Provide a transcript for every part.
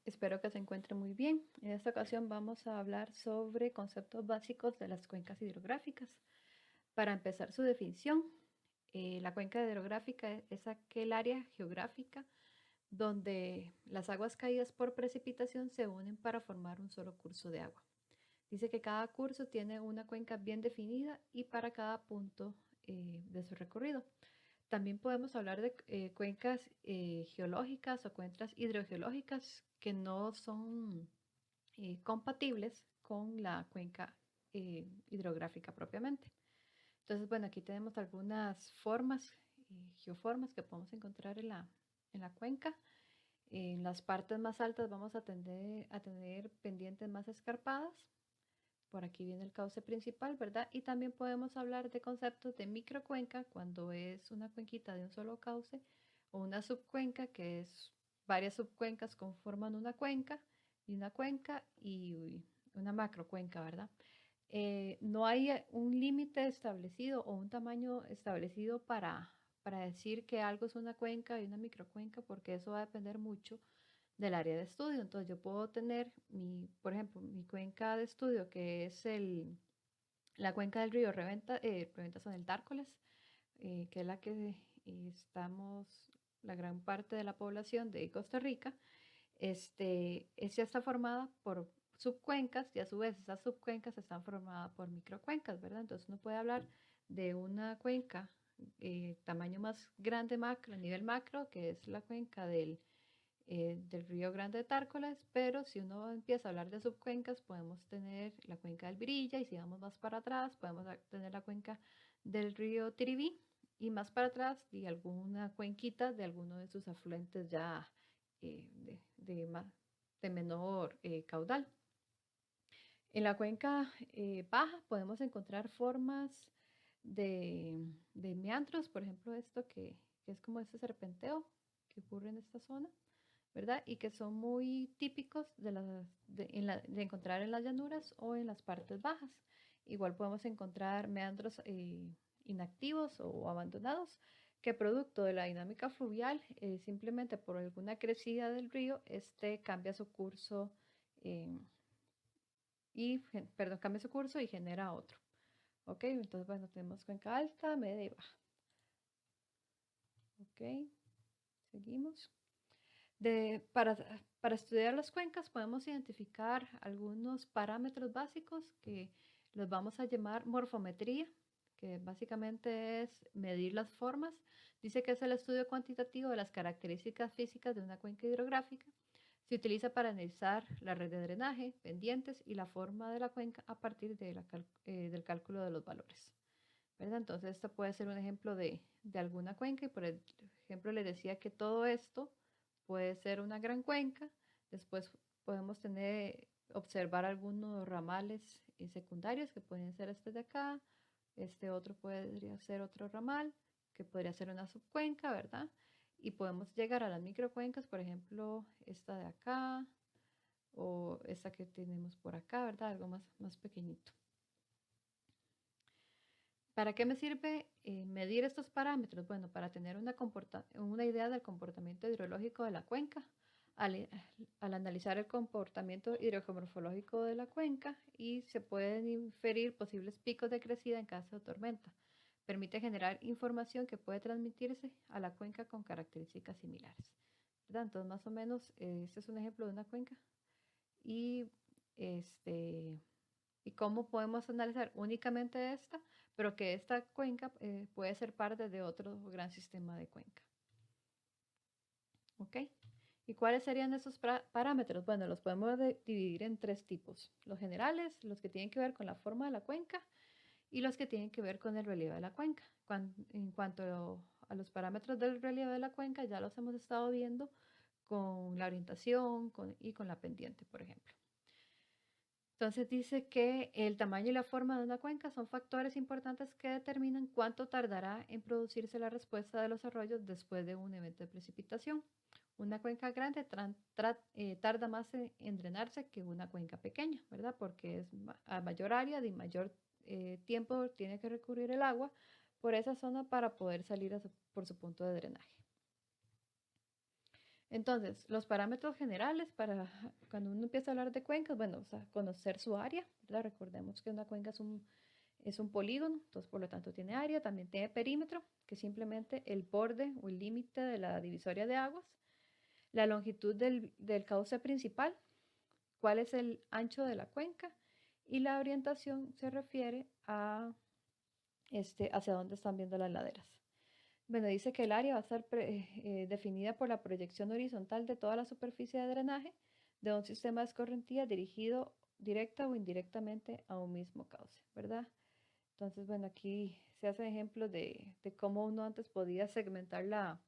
Espero que se encuentre muy bien. En esta ocasión vamos a hablar sobre conceptos básicos de las cuencas hidrográficas. Para empezar su definición, la cuenca hidrográfica es aquel área geográfica donde las aguas caídas por precipitación se unen para formar un solo curso de agua. Dice que cada curso tiene una cuenca bien definida y para cada punto de su recorrido. También podemos hablar de cuencas geológicas o cuencas hidrogeológicas que no son compatibles con la cuenca hidrográfica propiamente. Entonces, bueno, aquí tenemos algunas formas, geoformas que podemos encontrar en la cuenca. En las partes más altas vamos a tener pendientes más escarpadas. Por aquí viene el cauce principal, ¿verdad? Y también podemos hablar de conceptos de microcuenca cuando es una cuenquita de un solo cauce o una subcuenca que es varias subcuencas conforman una cuenca y una macrocuenca, ¿verdad? No hay un límite establecido o un tamaño establecido para decir que algo es una cuenca y una microcuenca porque eso va a depender mucho del área de estudio. Entonces yo puedo tener por ejemplo, mi cuenca de estudio que es la cuenca del río Reventa son el Tárcoles, que es la que estamos la gran parte de la población de Costa Rica. Ya está formada por subcuencas y a su vez esas subcuencas están formadas por microcuencas, ¿verdad? Entonces uno puede hablar de una cuenca tamaño más grande macro, a nivel macro, que es la cuenca del Río Grande de Tárcoles, pero si uno empieza a hablar de subcuencas, podemos tener la cuenca del Virilla y si vamos más para atrás, podemos tener la cuenca del río Tiribí y más para atrás y alguna cuenquita de alguno de sus afluentes ya de menor caudal. En la cuenca baja podemos encontrar formas de meandros, por ejemplo, esto que es como este serpenteo que ocurre en esta zona, ¿verdad? Y que son muy típicos de encontrar en las llanuras o en las partes bajas. Igual podemos encontrar meandros inactivos o abandonados que producto de la dinámica fluvial, simplemente por alguna crecida del río, este cambia su curso eh, cambia su curso y genera otro. Ok, entonces bueno, tenemos cuenca alta, media y baja. Ok, seguimos. Para estudiar las cuencas podemos identificar algunos parámetros básicos que los vamos a llamar morfometría, que básicamente es medir las formas. Dice que es el estudio cuantitativo de las características físicas de una cuenca hidrográfica. Se utiliza para analizar la red de drenaje, pendientes y la forma de la cuenca a partir del cálculo de los valores, ¿verdad? Entonces, esto puede ser un ejemplo de alguna cuenca y por ejemplo les decía que todo esto puede ser una gran cuenca. Después podemos observar algunos ramales secundarios que pueden ser este de acá. Este otro podría ser otro ramal que podría ser una subcuenca, ¿verdad? Y podemos llegar a las microcuencas, por ejemplo, esta de acá o esta que tenemos por acá, ¿verdad? Algo más pequeñito. ¿Para qué me sirve medir estos parámetros? Bueno, para tener una idea del comportamiento hidrológico de la cuenca, al, al analizar el comportamiento hidrogeomorfológico de la cuenca y se pueden inferir posibles picos de crecida en caso de tormenta. Permite generar información que puede transmitirse a la cuenca con características similares, ¿verdad? Entonces, más o menos, este es un ejemplo de una cuenca y este y cómo podemos analizar únicamente esta, pero que esta cuenca puede ser parte de otro gran sistema de cuenca. ¿Ok? ¿Y cuáles serían esos parámetros? Bueno, los podemos dividir en tres tipos. Los generales, los que tienen que ver con la forma de la cuenca y los que tienen que ver con el relieve de la cuenca. En cuanto a los parámetros del relieve de la cuenca, ya los hemos estado viendo con la orientación y con la pendiente, por ejemplo. Entonces dice que el tamaño y la forma de una cuenca son factores importantes que determinan cuánto tardará en producirse la respuesta de los arroyos después de un evento de precipitación. Una cuenca grande tarda más en drenarse que una cuenca pequeña, ¿verdad? Porque es a mayor área, de mayor tiempo tiene que recurrir el agua por esa zona para poder salir por su punto de drenaje. Entonces, los parámetros generales para cuando uno empieza a hablar de cuencas, bueno, o sea, conocer su área, ¿verdad? Recordemos que una cuenca es un polígono, entonces por lo tanto tiene área, también tiene perímetro, que es simplemente el borde o el límite de la divisoria de aguas, la longitud del cauce principal, cuál es el ancho de la cuenca, y la orientación se refiere a hacia dónde están viendo las laderas. Bueno, dice que el área va a estar definida por la proyección horizontal de toda la superficie de drenaje de un sistema de escorrentía dirigido directa o indirectamente a un mismo cauce, ¿verdad? Entonces, bueno, aquí se hacen ejemplos de cómo uno antes podía segmentar la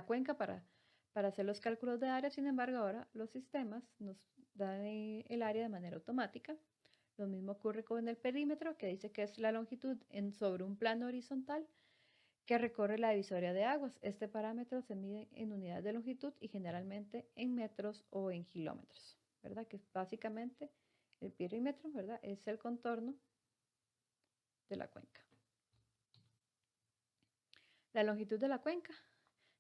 cuenca para hacer los cálculos de área. Sin embargo, ahora los sistemas nos dan el área de manera automática. Lo mismo ocurre con el perímetro, que dice que es la longitud sobre un plano horizontal que recorre la divisoria de aguas. Este parámetro se mide en unidades de longitud y generalmente en metros o en kilómetros, ¿verdad? Que básicamente el perímetro, ¿verdad? Es el contorno de la cuenca. La longitud de la cuenca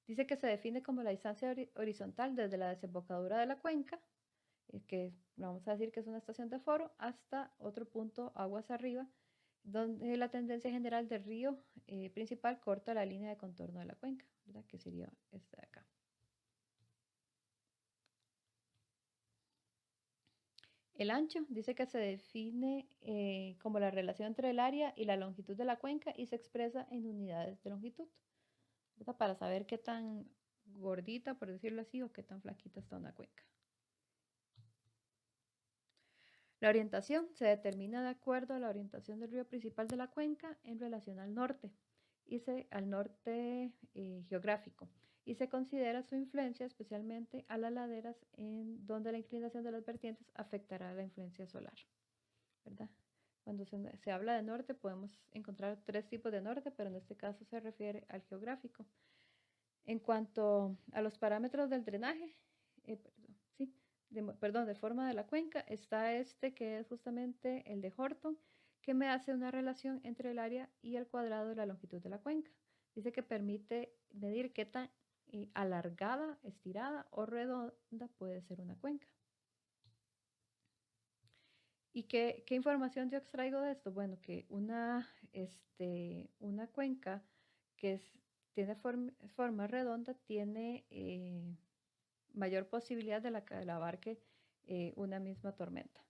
dice que se define como la distancia horizontal desde la desembocadura de la cuenca, que vamos a decir que es una estación de foro, hasta otro punto aguas arriba, donde la tendencia general del río principal corta la línea de contorno de la cuenca, ¿verdad? Que sería esta de acá. El ancho dice que se define como la relación entre el área y la longitud de la cuenca y se expresa en unidades de longitud, ¿verdad? Para saber qué tan gordita, por decirlo así, o qué tan flaquita está una cuenca. La orientación se determina de acuerdo a la orientación del río principal de la cuenca en relación al norte, al norte geográfico, y se considera su influencia especialmente a las laderas en donde la inclinación de las vertientes afectará la influencia solar, ¿verdad? Cuando se habla de norte podemos encontrar tres tipos de norte, pero en este caso se refiere al geográfico. En cuanto a los parámetros del drenaje, sí, de forma de la cuenca, está que es justamente el de Horton, que me hace una relación entre el área y el cuadrado de la longitud de la cuenca. Dice que permite medir qué tan alargada, estirada o redonda puede ser una cuenca. ¿Y qué información yo extraigo de esto? Bueno, que una cuenca que tiene forma redonda tiene mayor posibilidad de que la abarque una misma tormenta.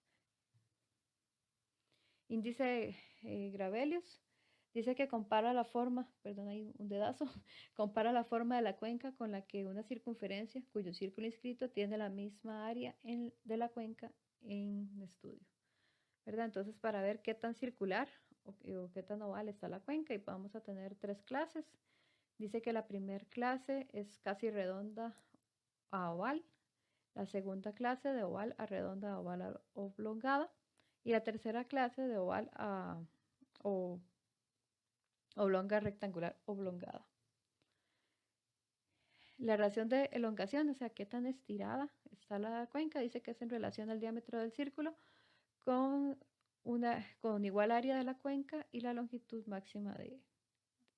Índice Gravelius dice que compara la forma, perdón, hay un dedazo, compara la forma de la cuenca con la que una circunferencia cuyo círculo inscrito tiene la misma área de la cuenca en estudio, ¿verdad? Entonces, para ver qué tan circular o qué tan oval está la cuenca, y vamos a tener tres clases. Dice que la primera clase es casi redonda a oval, la segunda clase de oval a redonda, oval a oblongada, y la tercera clase de oval a oblonga, rectangular, oblongada. La relación de elongación, o sea, qué tan estirada está la cuenca, dice que es en relación al diámetro del círculo con igual área de la cuenca y la longitud máxima de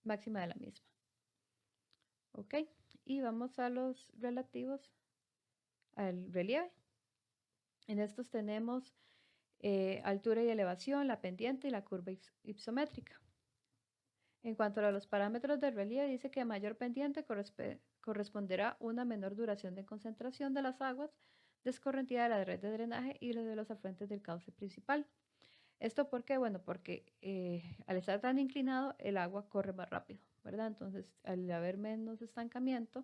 la misma. Ok, y vamos a los relativos al relieve. En estos tenemos altura y elevación, la pendiente y la curva ipsométrica. En cuanto a los parámetros del relieve, dice que a mayor pendiente corresponderá una menor duración de concentración de las aguas de escorrentía de la red de drenaje y de los afluentes del cauce principal. ¿Esto por qué? Bueno, porque al estar tan inclinado, el agua corre más rápido, ¿verdad? Entonces, al haber menos estancamiento,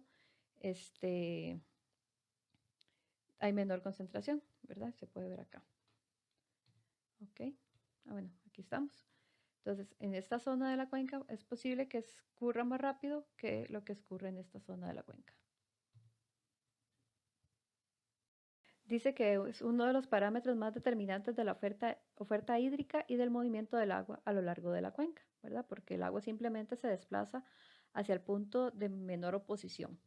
hay menor concentración, ¿verdad? Se puede ver acá. Ok, bueno, aquí estamos. Entonces, en esta zona de la cuenca es posible que escurra más rápido que lo que escurre en esta zona de la cuenca. Dice que es uno de los parámetros más determinantes de la oferta hídrica y del movimiento del agua a lo largo de la cuenca, ¿verdad? Porque el agua simplemente se desplaza hacia el punto de menor oposición.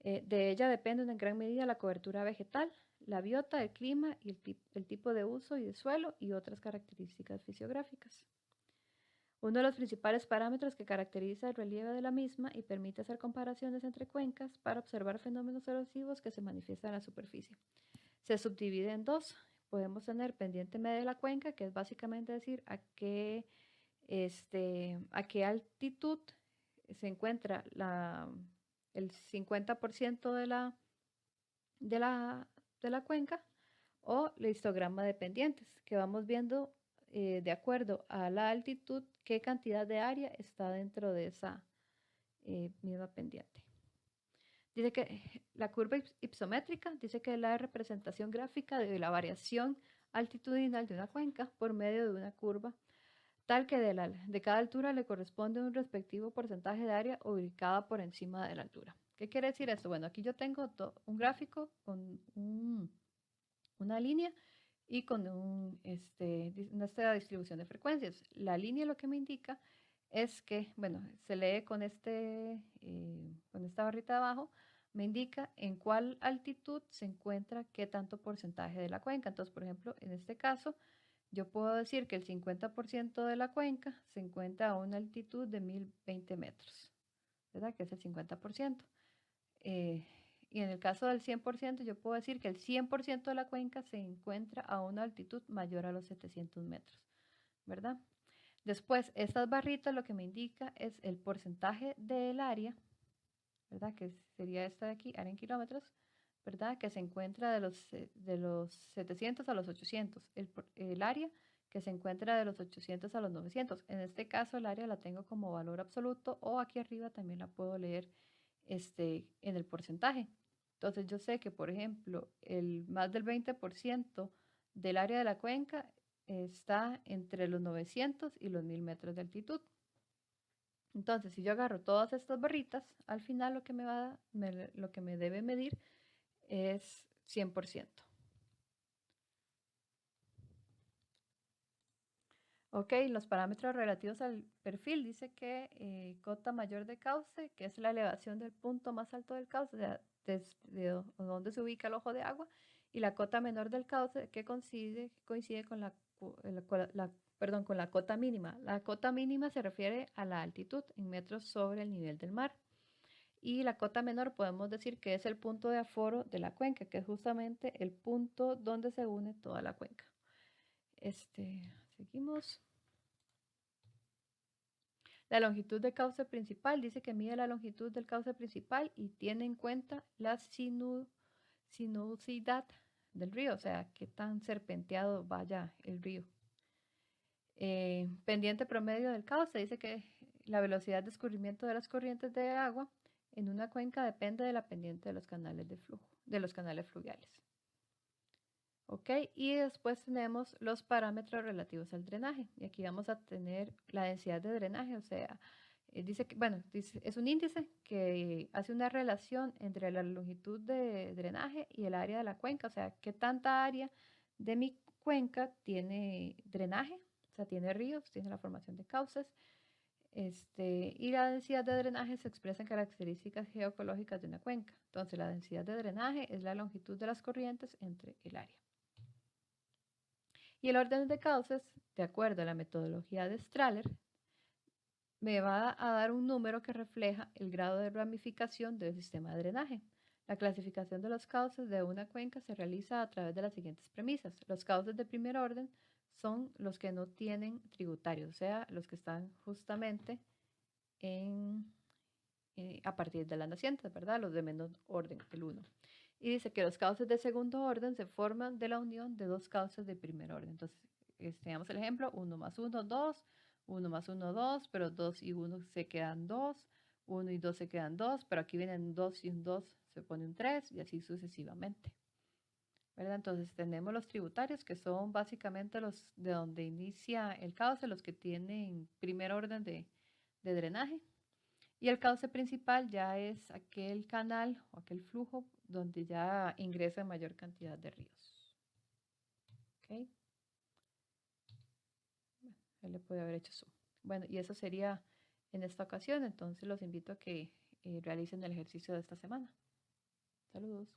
De ella dependen en gran medida la cobertura vegetal, la biota, el clima y el tipo de uso y de suelo y otras características fisiográficas. Uno de los principales parámetros que caracteriza el relieve de la misma y permite hacer comparaciones entre cuencas para observar fenómenos erosivos que se manifiestan en la superficie. Se subdivide en dos. Podemos tener pendiente media de la cuenca, que es básicamente decir a qué altitud se encuentra el 50% de la cuenca, o el histograma de pendientes, que vamos viendo de acuerdo a la altitud qué cantidad de área está dentro de esa misma pendiente. Dice que la curva ipsométrica dice que es la representación gráfica de la variación altitudinal de una cuenca por medio de una curva tal que de cada altura le corresponde un respectivo porcentaje de área ubicada por encima de la altura. ¿Qué quiere decir esto? Bueno, aquí yo tengo un gráfico con una línea y con esta distribución de frecuencias. La línea lo que me indica es que, bueno, se lee con esta barrita de abajo, me indica en cuál altitud se encuentra qué tanto porcentaje de la cuenca. Entonces, por ejemplo, en este caso, yo puedo decir que el 50% de la cuenca se encuentra a una altitud de 1020 metros, ¿verdad? Que es el 50%. Y en el caso del 100%, yo puedo decir que el 100% de la cuenca se encuentra a una altitud mayor a los 700 metros, ¿verdad? Después, estas barritas lo que me indica es el porcentaje del área, ¿verdad? Que sería esta de aquí, área en kilómetros, ¿verdad? Que se encuentra de los 700 a los 800. El área que se encuentra de los 800 a los 900. En este caso, el área la tengo como valor absoluto, o aquí arriba también la puedo leer en el porcentaje. Entonces yo sé que, por ejemplo, más del 20% del área de la cuenca está entre los 900 y los 1000 metros de altitud. Entonces, si yo agarro todas estas barritas, al final lo que me debe medir es 100%. Ok, los parámetros relativos al perfil dice que cota mayor de cauce, que es la elevación del punto más alto del cauce, o sea, desde donde se ubica el ojo de agua, y la cota menor del cauce, que coincide con con la cota mínima. La cota mínima se refiere a la altitud en metros sobre el nivel del mar. Y la cota menor podemos decir que es el punto de aforo de la cuenca, que es justamente el punto donde se une toda la cuenca. Seguimos. La longitud de cauce principal dice que mide la longitud del cauce principal y tiene en cuenta la sinuosidad del río, o sea, qué tan serpenteado vaya el río. Pendiente promedio del cauce dice que la velocidad de escurrimiento de las corrientes de agua en una cuenca depende de la pendiente de los canales de flujo, de los canales fluviales. Ok, y después tenemos los parámetros relativos al drenaje. Y aquí vamos a tener la densidad de drenaje, o sea, dice que, bueno, es un índice que hace una relación entre la longitud de drenaje y el área de la cuenca, o sea, qué tanta área de mi cuenca tiene drenaje, o sea, tiene ríos, tiene la formación de cauces. Y la densidad de drenaje se expresa en características geoecológicas de una cuenca. Entonces, la densidad de drenaje es la longitud de las corrientes entre el área. Y el orden de cauces, de acuerdo a la metodología de Strahler, me va a dar un número que refleja el grado de ramificación del sistema de drenaje. La clasificación de los cauces de una cuenca se realiza a través de las siguientes premisas. Los cauces de primer orden son los que no tienen tributarios, o sea, los que están justamente a partir de las nacientes, ¿verdad? Los de menor orden, el 1. Y dice que los cauces de segundo orden se forman de la unión de dos cauces de primer orden. Entonces, tenemos el ejemplo, 1 más 1, 2, 1 más 1, 2, pero 2 y 1 se quedan 2, 1 y 2 se quedan 2, pero aquí vienen 2 y un 2 se pone un 3 y así sucesivamente. ¿Verdad? Entonces tenemos los tributarios, que son básicamente los de donde inicia el cauce, los que tienen primer orden de drenaje. Y el cauce principal ya es aquel canal o aquel flujo donde ya ingresa mayor cantidad de ríos. ¿Ok? Bueno, él le puede haber hecho zoom. Bueno, y eso sería en esta ocasión. Entonces los invito a que realicen el ejercicio de esta semana. Saludos.